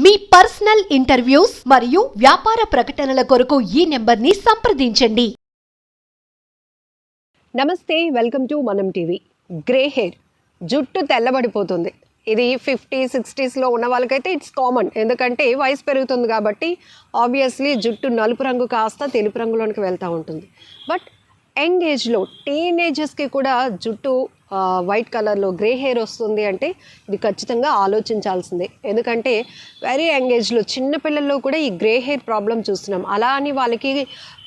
మీ personal interviews మరియు వ్యాపార ప్రకటనల కొరకు ఈ నెంబర్ని సంప్రదించండి. నమస్తే, వెల్కమ్ టు మనం టీవీ. గ్రే హెయిర్, జుట్టు తెల్లబడిపోతుంది. ఇది 50-60స్లో ఉన్న వాళ్ళకైతే ఇట్స్ కామన్, ఎందుకంటే వయసు పెరుగుతుంది కాబట్టి ఆబ్వియస్లీ జుట్టు నలుపు రంగు కాస్త తెలుపు రంగులోనికి వెళ్తూ ఉంటుంది. బట్ యంగ్ ఏజ్లో టీనేజర్స్కి కూడా జుట్టు వైట్ కలర్లో గ్రే హెయిర్ వస్తుంది అంటే ఇది ఖచ్చితంగా ఆలోచించాల్సిందే. ఎందుకంటే వెరీ యంగ్ ఏజ్లో చిన్నపిల్లల్లో కూడా ఈ గ్రే హెయిర్ ప్రాబ్లం చూస్తున్నాం. అలా అని వాళ్ళకి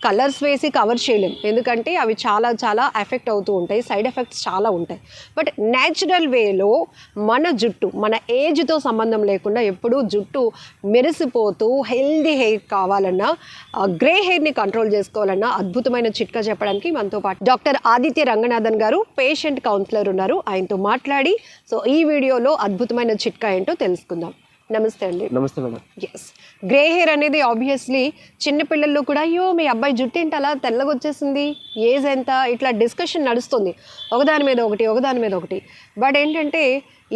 కలర్స్ వేసి కవర్ చేయలేం, ఎందుకంటే అవి చాలా చాలా ఎఫెక్ట్ అవుతూ ఉంటాయి, సైడ్ ఎఫెక్ట్స్ చాలా ఉంటాయి. బట్ న్యాచురల్ వేలో మన జుట్టు మన ఏజ్తో సంబంధం లేకుండా ఎప్పుడూ జుట్టు మెరిసిపోతూ హెల్దీ హెయిర్ కావాలన్నా, గ్రే హెయిర్ని కంట్రోల్ చేసుకోవాలన్నా అద్భుతమైన చిట్కా చెప్పడానికి మనతో పాటు డాక్టర్ ఆదిత్య రంగనాథన్ గారు, పేషెంట్ కౌన్సిలర్ ఉన్నారు. ఆయనతో మాట్లాడి ఈ వీడియోలో అద్భుతమైన చిట్కా ఏంటో తెలుసుకుందాం. నమస్తే అండి. నమస్తే మేడం. ఎస్, గ్రే హెయిర్ అనేది ఆబ్వియస్లీ చిన్నపిల్లల్లో కూడా అయ్యో మీ అబ్బాయి జుట్టు ఏంటి అలా తెల్లగా వచ్చేసింది, ఏజ్ ఎంత, ఇట్లా డిస్కషన్ నడుస్తుంది ఒకదాని మీద ఒకటి. బట్ ఏంటంటే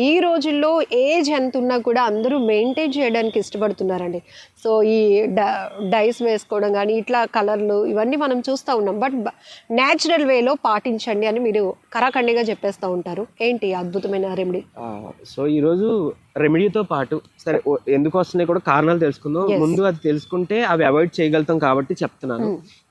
ఈ రోజుల్లో ఏజ్ ఎంత ఉన్నా కూడా అందరూ మెయింటైన్ చేయడానికి ఇష్టపడుతున్నారండి. సో ఈ డైస్ వేసుకోవడం కానీ ఇట్లా కలర్లు ఇవన్నీ మనం చూస్తూ ఉన్నాం. బట్ న్యాచురల్ వేలో పాటించండి అని మీరు కరాఖండిగా చెప్పేస్తూ ఉంటారు. ఏంటి అద్భుతమైన రెమెడీ? సో ఈరోజు రెమెడీతో పాటు సరే ఎందుకు వస్తున్నాయి కూడా కారణాలు తెలుసుకుందాం. ముందు అది తెలుసుకుంటే అవి అవాయిడ్ చేయగలుగుతాం కాబట్టి చెప్తున్నాను.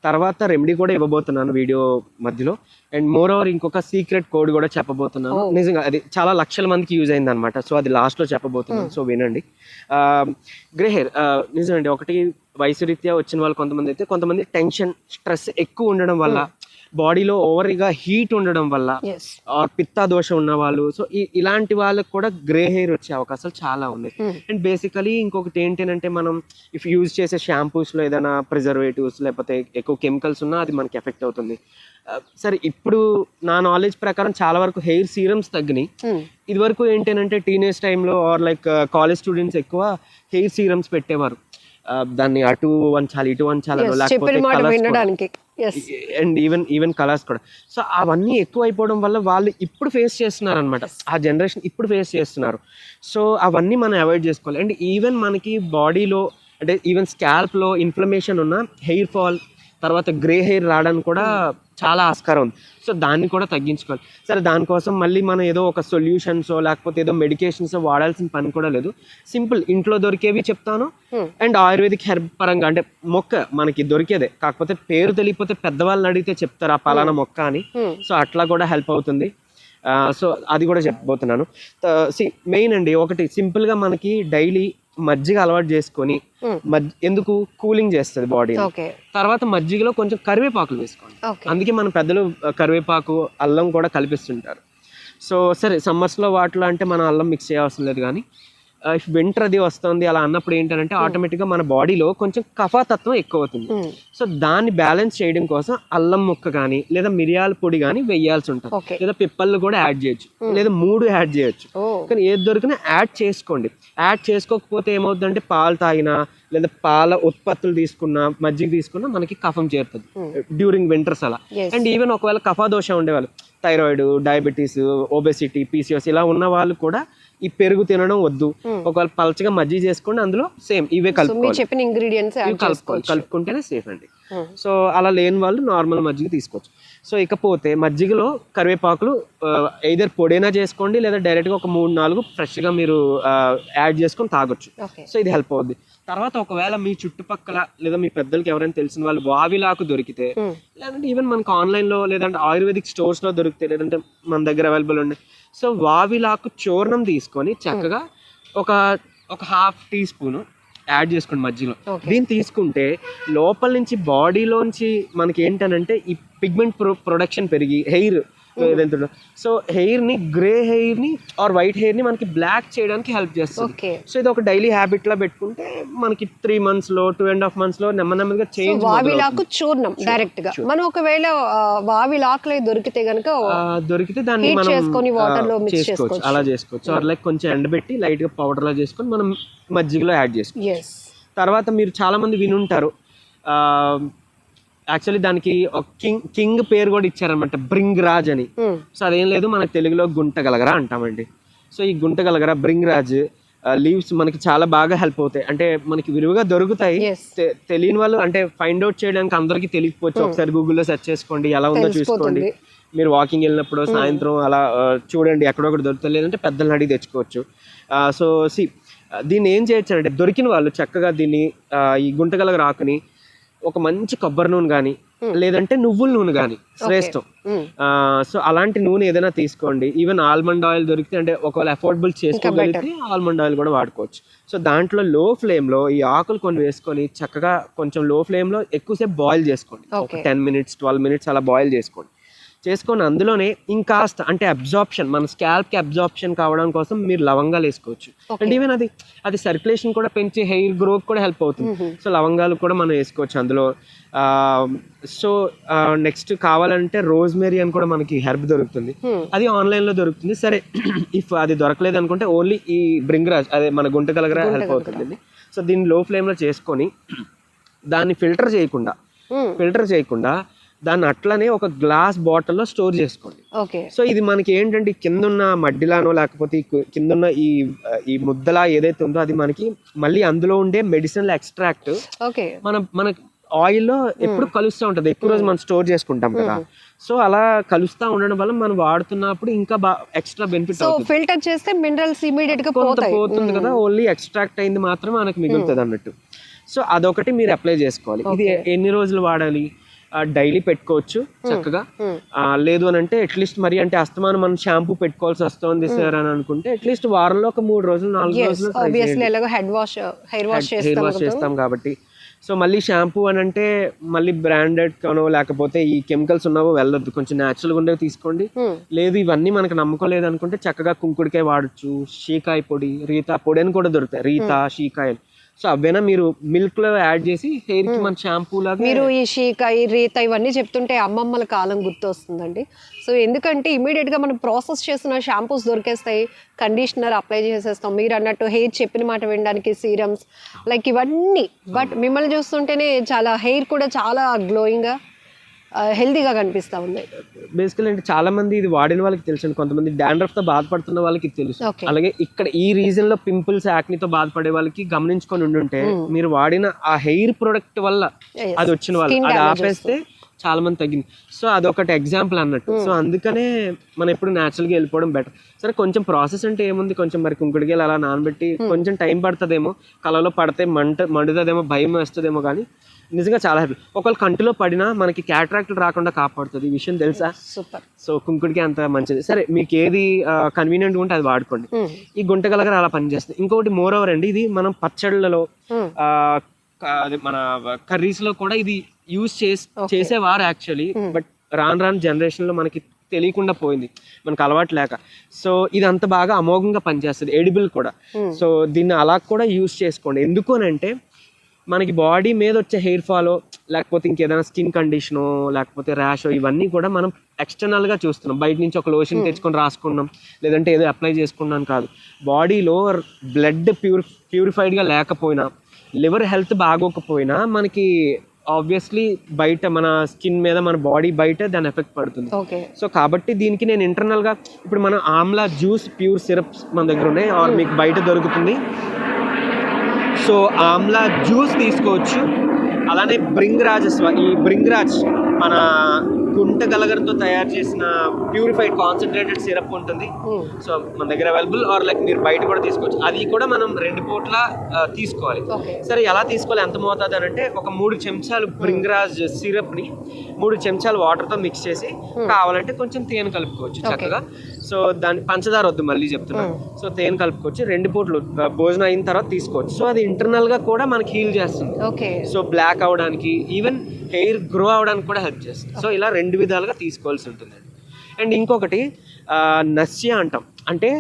తర్వాత రెమెడీ కూడా ఇవ్వబోతున్నాను వీడియో మధ్యలో. అండ్ మోర్ ఓవర్ ఇంకొక సీక్రెట్ కోడ్ కూడా చెప్పబోతున్నాను. నిజంగా అది చాలా లక్షల మందికి యూజ్ అయింది అనమాట. సో అది లాస్ట్లో చెప్పబోతున్నాను, సో వినండి. గ్రే హెయిర్ నిజమండి, ఒకటి వయసు రీత్యా వచ్చిన వాళ్ళు కొంతమంది టెన్షన్, స్ట్రెస్ ఎక్కువ ఉండడం వల్ల, బాడీలో ఓవర్గా హీట్ ఉండడం వల్ల, పిత్తా దోషం ఉన్న వాళ్ళు, సో ఇలాంటి వాళ్ళకి కూడా గ్రే హెయిర్ వచ్చే అవకాశాలు చాలా ఉన్నాయి. అండ్ బేసికలీ ఇంకొకటి ఏంటంటే మనం ఇఫ్ యూజ్ చేసే షాంపూస్లో ఏదైనా ప్రిజర్వేటివ్స్ లేకపోతే ఎక్కువ కెమికల్స్ ఉన్నా అది మనకి ఎఫెక్ట్ అవుతుంది. సరే, ఇప్పుడు నా నాలెడ్జ్ ప్రకారం చాలా వరకు హెయిర్ సీరమ్స్ తగ్గినాయి. ఇది వరకు ఏంటంటే టీనేజ్ టైంలో ఆర్ లైక్ కాలేజ్ స్టూడెంట్స్ ఎక్కువ హెయిర్ సీరమ్స్ పెట్టేవారు. దాన్ని అటు వంచాలి ఇటు వంచాలి, లేకపోతే అండ్ ఈవెన్ కలర్స్ కూడా. సో అవన్నీ ఎక్కువ అయిపోవడం వల్ల వాళ్ళు ఇప్పుడు ఫేస్ చేస్తున్నారు అనమాట, ఆ జనరేషన్ ఇప్పుడు ఫేస్ చేస్తున్నారు. సో అవన్నీ మనం అవాయిడ్ చేసుకోవాలి. అండ్ ఈవెన్ మనకి బాడీలో అంటే ఈవెన్ స్కాల్ప్లో ఇన్ఫ్లమేషన్ ఉన్న హెయిర్ ఫాల్, తర్వాత గ్రే హెయిర్ రావడానికి కూడా చాలా ఆస్కారం ఉంది. సో దాన్ని కూడా తగ్గించుకోవాలి. సరే, దానికోసం మళ్ళీ మనం ఏదో ఒక సొల్యూషన్సో లేకపోతే ఏదో మెడికేషన్స్ వాడాల్సిన పని కూడా లేదు. సింపుల్ ఇంట్లో దొరికేవి చెప్తాను. అండ్ ఆయుర్వేదిక్ హెర్బ్ పరంగా అంటే మొక్క మనకి దొరికేదే, కాకపోతే పేరు తెలియకపోతే పెద్దవాళ్ళని అడిగితే చెప్తారు ఆ పలానా మొక్క అని. సో అట్లా కూడా హెల్ప్ అవుతుంది. సో అది కూడా చెప్పబోతున్నాను. మెయిన్ అండి, ఒకటి సింపుల్గా మనకి డైలీ మజ్జిగ అలవాటు చేసుకొని, ఎందుకు కూలింగ్ చేస్తుంది బాడీ. తర్వాత మజ్జిగలో కొంచెం కరివేపాకులు వేసుకోండి. అందుకే మన పెద్దలు కరివేపాకు అల్లం కూడా కల్పిస్తుంటారు. సో సరే, సమ్మర్స్లో వాటిలో అంటే మనం అల్లం మిక్స్ చేయవలసిన లేదు, కానీ ఇఫ్ వింటర్ అది వస్తుంది అలా అన్నప్పుడు ఏంటంటే ఆటోమేటిక్గా మన బాడీలో కొంచెం కఫతత్వం ఎక్కువ అవుతుంది. సో దాన్ని బ్యాలెన్స్ చేయడం కోసం అల్లం ముక్క కానీ లేదా మిరియాల పొడి కానీ వేయాల్సి ఉంటుంది, లేదా పిప్పళ్ళు కూడా యాడ్ చేయొచ్చు, లేదా 3 యాడ్ చేయొచ్చు. కానీ ఏది దొరికినా యాడ్ చేసుకోండి. యాడ్ చేసుకోకపోతే ఏమవుతుందంటే పాలు తాగినా లేదా పాల ఉత్పత్తులు తీసుకున్నా, మజ్జిగ తీసుకున్నా మనకి కఫం చేరుతుంది డ్యూరింగ్ వింటర్స్ అలా. అండ్ ఈవెన్ ఒకవేళ కఫదోషం ఉండేవాళ్ళు, థైరాయిడ్, డయాబెటీస్, ఒబెసిటీ, PCOS ఇలా ఉన్న వాళ్ళు కూడా ఈ పెరుగు తినడం వద్దు. ఒకవేళ పలచగా మజ్జిగ చేసుకోండి, అందులో సేమ్ ఇవే కలుపుకుంటేనే సేఫ్ అండి. సో అలా లేని వాళ్ళు నార్మల్ మజ్జిగ తీసుకోవచ్చు. సో ఇకపోతే మజ్జిగలో కరివేపాకులు ఎయిదర్ పొడైనా చేసుకోండి, లేదా డైరెక్ట్గా ఒక 3-4 ఫ్రెష్గా మీరు యాడ్ చేసుకొని తాగొచ్చు. సో ఇది హెల్ప్ అవుద్ది. తర్వాత ఒకవేళ మీ చుట్టుపక్కల లేదా మీ పెద్దలకి ఎవరైనా తెలిసిన వాళ్ళు వావిలాకు దొరికితే, లేదంటే ఈవెన్ మనకు ఆన్లైన్లో లేదంటే ఆయుర్వేదిక్ స్టోర్స్లో దొరికితే, లేదంటే మన దగ్గర అవైలబుల్ ఉన్నాయి. సో వావిలాకు చూర్ణం తీసుకొని చక్కగా ఒక 1/2 టీ స్పూన్ యాడ్ చేసుకోండి మధ్యలో. దీన్ని తీసుకుంటే లోపల నుంచి బాడీలోంచి మనకి ఏంటనంటే ఈ పిగ్మెంట్ ప్రొడక్షన్ పెరిగి హెయిర్ ఏదైతే, సో హెయిర్ ని, గ్రే హెయిర్ ని ఆర్ వైట్ హెయిర్ ని మనకి బ్లాక్ చేయడానికి హెల్ప్ చేస్తుంది. సో ఇది ఒక డైలీ హ్యాబిట్ లా పెట్టుకుంటే మనకి 3 months లో 2.5 months లో నెమ్మదిగా చేంజ్. వావిలాకు చూర్ణం డైరెక్ట్ గా మనం ఒకవేళ వావిలాకులే దొరికితే దాన్ని మనం చేసుకోవచ్చు, అలా చేసుకోవచ్చు. ఆర్ లైక్ కొంచెం ఎండబెట్టి లైట్ గా పౌడర్ లా చేసుకొని మనం మజ్జిగలో యాడ్ చేసుకోవచ్చు. తర్వాత మీరు చాలా మంది వినుంటారు, యాక్చువల్లీ దానికి కింగ్ పేరు కూడా ఇచ్చారనమాట, భృంగరాజ్ అని. సో అదేం లేదు, మన తెలుగులో గుంటగలగరా అంటామండి. సో ఈ గుంటగలగరా, భృంగరాజ్ లీవ్స్ మనకి చాలా బాగా హెల్ప్ అవుతాయి. అంటే మనకి విరివిగా దొరుకుతాయి. Yes. తెలియని వాళ్ళు అంటే ఫైండ్ అవుట్ చేయడానికి అందరికీ తెలియకపోవచ్చు. ఒకసారి గూగుల్లో సెర్చ్ చేసుకోండి, ఎలా ఉందో చూసుకోండి. మీరు వాకింగ్ వెళ్ళినప్పుడు సాయంత్రం అలా చూడండి, ఎక్కడొకటి దొరుకుతుంది, లేదంటే పెద్దలను అడిగి తెచ్చుకోవచ్చు. సో దీన్ని ఏం చేయొచ్చు అంటే దొరికిన వాళ్ళు చక్కగా దీన్ని ఈ గుంటగలగ ఆకుని ఒక మంచి కొబ్బరి నూనె కానీ లేదంటే నువ్వుల నూనె కానీ శ్రేష్టం. సో అలాంటి నూనె ఏదైనా తీసుకోండి. ఈవెన్ ఆల్మండ్ ఆయిల్ దొరికితే, అంటే ఒకవేళ అఫోర్డబుల్ చేసుకోగలిగితే ఆల్మండ్ ఆయిల్ కూడా వాడుకోవచ్చు. సో దాంట్లో లో ఫ్లేమ్లో ఈ ఆకులు కొన్ని వేసుకొని చక్కగా కొంచెం లో ఫ్లేమ్లో ఎక్కువసేపు బాయిల్ చేసుకోండి. ఒక 10 minutes 12 minutes అలా బాయిల్ చేసుకొని అందులోనే ఇంకాస్త అంటే అబ్జార్ప్షన్, మన స్కాల్ప్కి అబ్జార్ప్షన్ కావడం కోసం మీరు లవంగాలు వేసుకోవచ్చు. అంటే ఈవెన్ అది సర్క్యులేషన్ కూడా పెంచి హెయిర్ గ్రోత్ కూడా హెల్ప్ అవుతుంది. సో లవంగాలు కూడా మనం వేసుకోవచ్చు అందులో. సో నెక్స్ట్ కావాలంటే రోజ్మెరీ అని కూడా మనకి హెర్బ్ దొరుకుతుంది, అది ఆన్లైన్లో దొరుకుతుంది. సరే ఇఫ్ అది దొరకలేదు అనుకుంటే ఓన్లీ ఈ బ్రింగ్రాజ్, అదే మన గుంటగలగర హెల్ప్ అవుతుంది. సో దీన్ని లో ఫ్లేమ్లో చేసుకొని దాన్ని ఫిల్టర్ చేయకుండా దాన్ని అట్లనే ఒక గ్లాస్ బాటిల్లో స్టోర్ చేసుకోండి. సో ఇది మనకి ఏంటంటే కిందున్న మడ్డిలానో లేకపోతే కిందున్న ఈ ముద్దలా ఏదైతే ఉందో అది మనకి మళ్ళీ అందులో ఉండే మెడిసినల్ ఎక్స్ట్రాక్ట్ మన ఆయిల్లో ఎప్పుడు కలుస్తూ ఉంటుంది. ఎక్కువ రోజు మనం స్టోర్ చేసుకుంటాం కదా, సో అలా కలుస్తూ ఉండడం వల్ల మనం వాడుతున్నప్పుడు ఇంకా ఎక్స్ట్రా బెనిఫిట్ అవుతుంది. ఫిల్టర్ చేస్తే మినరల్స్ ఇమిడియట్ గా పోతుంది కదా, ఓన్లీ ఎక్స్ట్రాక్ట్ అయింది మాత్రం మనకు మిగులుతుంది అన్నట్టు. సో అదొకటి మీరు అప్లై చేసుకోవాలి. ఇది ఎన్ని రోజులు వాడాలి? డైలీ పెట్టుకోవచ్చు చక్కగా. లేదు అని అంటే అట్లీస్ట్ మరి అంటే అస్తమానం మనం షాంపూ పెట్టుకోవాల్సి వస్తుంది సార్ అని అనుకుంటే అట్లీస్ట్ వారంలో ఒక 3 రోజులు 4 రోజులు హెయిర్ వాష్ చేస్తాం కాబట్టి. సో మళ్ళీ షాంపూ అని అంటే మళ్ళీ బ్రాండెడ్ కానో లేకపోతే ఈ కెమికల్స్ ఉన్నావో వెళ్ళొద్దు, కొంచెం న్యాచురల్గా ఉండేవి తీసుకోండి. లేదు ఇవన్నీ మనకు నమ్మకం అనుకుంటే చక్కగా కుంకుడికాయ వాడచ్చు, షీకాయ పొడి, రీతా పొడి అని కూడా దొరుకుతాయి, రీతా షీకాయలు. సో అవైనా మీరు మిల్క్ లో యాడ్ చేసి హెయిర్ కి మన షాంపూ లాగా. మీరు ఈ షీకాయ, రీత ఇవన్నీ చెప్తుంటే అమ్మమ్మల కాలం గుర్తు వస్తుందండి. సో ఎందుకంటే ఇమీడియట్ గా మనం ప్రాసెస్ చేసిన షాంపూస్ దొరికేస్తాయి, కండిషనర్ అప్లై చేసేస్తాం. మీరు అన్నట్టు హెయిర్ చెప్పిన మాట వినడానికి సీరమ్స్ లైక్ ఇవన్నీ. బట్ మిమ్మల్ని చూస్తుంటేనే చాలా హెయిర్ కూడా చాలా గ్లోయింగ్ గా హెల్దీగా కనిపిస్తా ఉంది. బేసికల్ అంటే చాలా మంది ఇది వాడిన వాళ్ళకి తెలుసు, కొంతమంది డాండ్రఫ్ తో బాధపడుతున్న వాళ్ళకి తెలుసు. అలాగే ఇక్కడ ఈ రీజన్ లో పింపుల్స్, యాక్నీతో బాధపడే వాళ్ళకి గమనించుకొని ఉండుంటే మీరు వాడిన ఆ హెయిర్ ప్రొడక్ట్ వల్ల అది వచ్చిన వాళ్ళు అది ఆపేస్తే చాలా మంది తగ్గింది. సో అదొకటి ఎగ్జాంపుల్ అన్నట్టు. సో అందుకనే మనం ఎప్పుడు న్యాచురల్గా వెళ్ళిపోవడం బెటర్. సరే కొంచెం ప్రాసెస్ అంటే ఏముంది, కొంచెం మరి కుంకుడికాయలు అలా నానబెట్టి కొంచెం టైం పడుతుందేమో, కళ్ళలో పడితే మండుతుందేమో, భయం వేస్తుందేమో, కానీ నిజంగా చాలా హ్యాపీ. ఒకవేళ కంటిలో పడినా మనకి క్యాట్రాక్ట్ రాకుండా కాపాడుతుంది, ఈ విషయం తెలుసా? సూపర్. సో కుంకుడికాయ అంత మంచిది. సరే మీకు ఏది కన్వీనియంట్ ఉంటే అది వాడుకోండి. ఈ గుంటగలగర అలా పనిచేస్తుంది. ఇంకొకటి మోర్ ఓవర్ అండి, ఇది మనం పచ్చళ్ళలో మన కర్రీస్ లో కూడా ఇది యూజ్ చేసేవారు యాక్చువల్లీ. బట్ రాను జనరేషన్ లో మనకి తెలియకుండా పోయింది, మనకు అలవాటు లేక. సో ఇది అంత బాగా అమోఘంగా పనిచేస్తుంది, ఎడిబుల్ కూడా. సో దీన్ని అలా కూడా యూజ్ చేసుకోండి. ఎందుకు అని అంటే మనకి బాడీ మీద వచ్చే హెయిర్ ఫాలో లేకపోతే ఇంకేదైనా స్కిన్ కండిషనో లేకపోతే ర్యాషో ఇవన్నీ కూడా మనం ఎక్స్టర్నల్గా చూస్తున్నాం. బయట నుంచి ఒక లోషన్ తెచ్చుకొని రాసుకున్నాం, లేదంటే ఏదో అప్లై చేసుకున్నాం కాదు. బాడీలో బ్లడ్ ప్యూరిఫైడ్గా లేకపోయినా, లివర్ హెల్త్ బాగోకపోయినా మనకి ఆబ్వియస్లీ బయట మన స్కిన్ మీద, మన బాడీ బయట దాని ఎఫెక్ట్ పడుతుంది. సో కాబట్టి దీనికి నేను ఇంటర్నల్గా ఇప్పుడు మన ఆమ్లా జ్యూస్ ప్యూర్ సిరప్స్ మన దగ్గర ఉన్నాయి, ఆర్ మీకు బయట దొరుకుతుంది. సో ఆమ్లా జ్యూస్ తీసుకోవచ్చు. అలానే ఈ బ్రింగ్రాజ్ మన గుంటగలగరతో తయారు చేసిన ప్యూరిఫైడ్ కాన్సన్ట్రేటెడ్ సిరప్ ఉంటుంది. సో మన దగ్గర అవైలబుల్, ఆర్ లైక్ మీరు బయట కూడా తీసుకోవచ్చు. అది కూడా మనం 2 పూట్ల తీసుకోవాలి. సరే ఎలా తీసుకోవాలి, ఎంత మోతాదు అని అంటే ఒక 3 చెంచాలు బ్రింగ్రాజ్ సిరప్ని 3 చెంచాలు వాటర్తో మిక్స్ చేసి, కావాలంటే కొంచెం తేనె కలుపుకోవచ్చు చక్కగా. సో దాని పంచదార వద్దు, మళ్ళీ చెప్తున్నా. సో తేనె కలుపుకోవచ్చు, 2 పూట్లు భోజనం అయిన తర్వాత తీసుకోవచ్చు. సో అది ఇంటర్నల్గా కూడా మనకి హీల్ చేస్తుంది. సో బ్లాక్ అవడానికి, ఈవెన్ హెయిర్ గ్రో అవడానికి కూడా హెల్ప్ చేస్తుంది. సో ఇలా 2 విధాలుగా తీసుకోవాల్సి ఉంటుందండి. అండ్ ఇంకొకటి నస్య అంటాం, అంటే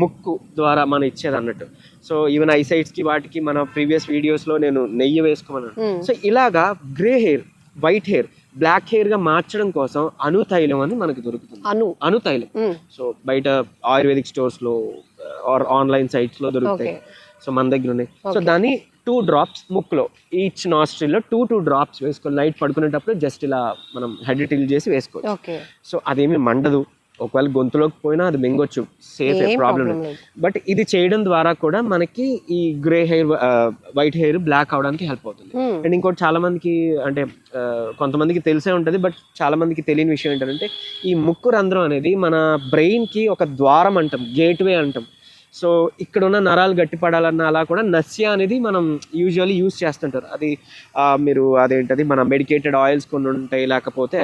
ముక్కు ద్వారా మనం ఇచ్చేది అన్నట్టు. సో ఈవెన్ ఐసైట్స్కి వాటికి మన ప్రీవియస్ వీడియోస్లో నేను నెయ్యి వేసుకోమన్నాను. సో ఇలాగా grey hair, white hair, black hair గా మార్చడం కోసం అనుతైలం అని మనకి దొరుకుతుంది. అనుతైలం సో బయట ఆయుర్వేదిక్ స్టోర్స్ లో ఆర్ ఆన్లైన్ సైట్స్ లో దొరుకుతాయి. సో మన దగ్గర ఉన్నాయి. సో దాన్ని 2 drops ముక్కులో, ఈచ్ నాస్ట్రిల్ లో 2 drops వేసుకోవాలి. నైట్ పడుకునేటప్పుడు జస్ట్ ఇలా మనం హెడ్ టిల్ చేసి వేసుకోవచ్చు. సో అదేమి మండదు, ఒకవేళ గొంతులోకి పోయినా అది మింగొచ్చు, సేఫ్, ఏం ప్రాబ్లం problem లేదు. లేదు. బట్ ఇది చేయడం ద్వారా కూడా మనకి ఈ grey hair, white hair black అవడానికి హెల్ప్ అవుతుంది. అండ్ ఇంకోటి చాలా మందికి అంటే కొంతమందికి తెలిసే ఉంటుంది, బట్ చాలా మందికి తెలియని విషయం ఏంటంటే ఈ ముక్కు రంధ్రం అనేది మన బ్రెయిన్ కి ఒక ద్వారం అంటాం, గేట్వే అంటాం. సో ఇక్కడ ఉన్న నరాలు గట్టిపడాలన్నా అలా కూడా నస్య అనేది మనం యూజువల్లీ యూజ్ చేస్తుంటారు. అది మీరు అదేంటది మన మెడికేటెడ్ ఆయిల్స్ కొన్ని ఉంటాయి, లేకపోతే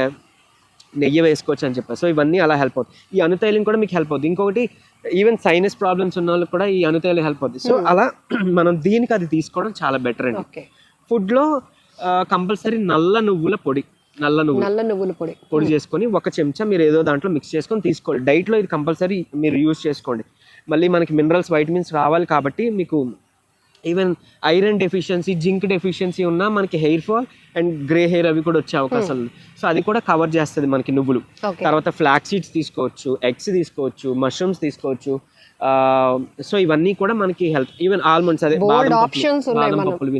నెయ్యి వేసుకోవచ్చు అని చెప్పారు. సో ఇవన్నీ అలా హెల్ప్ అవుతుంది. ఈ అనుతైలం కూడా మీకు హెల్ప్ అవుతుంది. ఇంకొకటి ఈవెన్ సైనస్ ప్రాబ్లమ్స్ ఉన్న వాళ్ళకి కూడా ఈ అనుతైలం హెల్ప్ అవుతుంది. సో అలా మనం దీనికి అది తీసుకోవడం చాలా బెటర్ అండి. ఓకే. ఫుడ్లో కంపల్సరీ నల్ల నువ్వుల పొడి నల్ల నువ్వుల పొడి చేసుకొని 1 చెంచా మీరు ఏదో దాంట్లో మిక్స్ చేసుకొని తీసుకోండి. డైట్లో ఇది కంపల్సరీ మీరు యూజ్ చేసుకోండి. మళ్ళీ మనకి మినరల్స్, వైటమిన్స్ రావాలి కాబట్టి మీకు even iron deficiency, zinc deficiency ఉన్నా మనకి hair fall and grey hair అవి కూడా వచ్చే అవకాశం ఉంది. సో అది కూడా కవర్ చేస్తుంది మనకి నువ్వులు. తర్వాత ఫ్లాక్స్ సీడ్స్ తీసుకోవచ్చు, ఎగ్స్ తీసుకోవచ్చు, మష్రూమ్స్ తీసుకోవచ్చు. సో ఇవన్నీ కూడా మనకి హెల్త్. ఈవెన్ ఆల్మండ్స్, అదే బాదం పప్పులు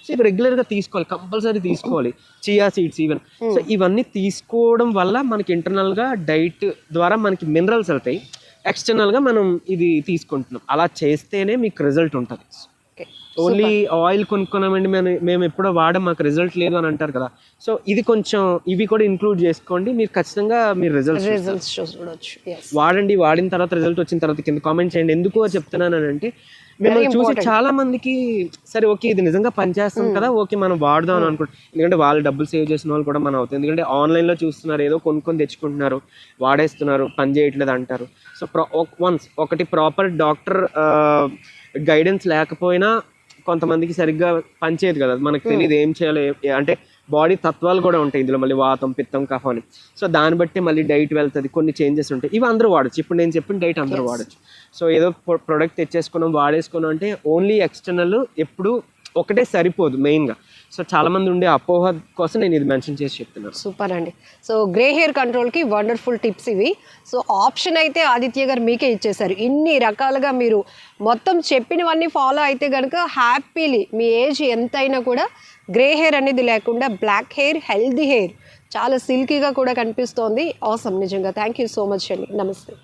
సో ఇవి రెగ్యులర్ గా తీసుకోవాలి, కంపల్సరీ తీసుకోవాలి. Chia seeds even. సో ఇవన్నీ తీసుకోవడం వల్ల మనకి ఇంటర్నల్ గా డైట్ ద్వారా మనకి మినరల్స్ వెళ్తాయి, ఎక్స్టర్నల్ గా మనం ఇది తీసుకుంటున్నాం. అలా చేస్తేనే మీకు రిజల్ట్ ఉంటుంది. ఓన్లీ ఆయిల్ కొనుక్కున్నామండి మేము ఎప్పుడో వాడాం, మాకు రిజల్ట్ లేదు అని అంటారు కదా. సో ఇది కొంచెం ఇవి కూడా ఇంక్లూడ్ చేసుకోండి, మీరు ఖచ్చితంగా మీరు రిజల్ట్స్ చూడొచ్చు. వాడండి, వాడిన తర్వాత రిజల్ట్ వచ్చిన తర్వాత కింద కామెంట్ చేయండి. ఎందుకు చెప్తున్నాను అంటే మిమ్మల్ని చూసి చాలా మందికి సరే ఓకే ఇది నిజంగా పనిచేస్తుంది కదా, ఓకే మనం వాడదాం అని అనుకుంటాం. ఎందుకంటే వాళ్ళు డబ్బులు సేవ్ చేసిన వాళ్ళు కూడా మనం అవుతుంది. ఎందుకంటే ఆన్లైన్లో చూస్తున్నారు, ఏదో కొనుక్కొని తెచ్చుకుంటున్నారు, వాడేస్తున్నారు, పని చేయట్లేదు అంటారు. సో ఒకటి ప్రాపర్ డాక్టర్ గైడెన్స్ లేకపోయినా కొంతమందికి సరిగ్గా పనిచేయదు కదా, మనకు తెలియదు ఏం చేయాలి. అంటే బాడీ తత్వాలు కూడా ఉంటాయి ఇందులో, మళ్ళీ వాతం, పిత్తం, కఫం అని. సో దాన్ని బట్టి మళ్ళీ డైట్ వెళ్తుంది, కొన్ని చేంజెస్ ఉంటాయి. ఇవి అందరూ వాడచ్చు. ఇప్పుడు నేను చెప్పిన డైట్ అందరూ వాడచ్చు. సో ఏదో ప్రొడక్ట్ తెచ్చేసుకున్నాం, వాడేసుకున్నాం అంటే ఓన్లీ ఎక్స్టర్నల్ ఎప్పుడు ఒకటే సరిపోదు మెయిన్గా. సో చాలా మంది ఉండే అపోహ కోసం నేను ఇది మెన్షన్ చేసి చెప్తున్నాను. సూపర్ అండి. సో గ్రే హెయిర్ కంట్రోల్కి వండర్ఫుల్ టిప్స్ ఇవి. సో ఆప్షన్ అయితే ఆదిత్య గారు మీకే ఇచ్చేశారు. ఇన్ని రకాలుగా మీరు మొత్తం చెప్పినవన్నీ ఫాలో అయితే కనుక హ్యాపీలీ మీ ఏజ్ ఎంతైనా కూడా గ్రే హెయిర్ అనేది లేకుండా బ్లాక్ హెయిర్, హెల్దీ హెయిర్, చాలా సిల్కీగా కూడా కనిపిస్తోంది. ఆసమ్, నిజంగా థ్యాంక్ యూ సో మచ్ అండి. నమస్తే.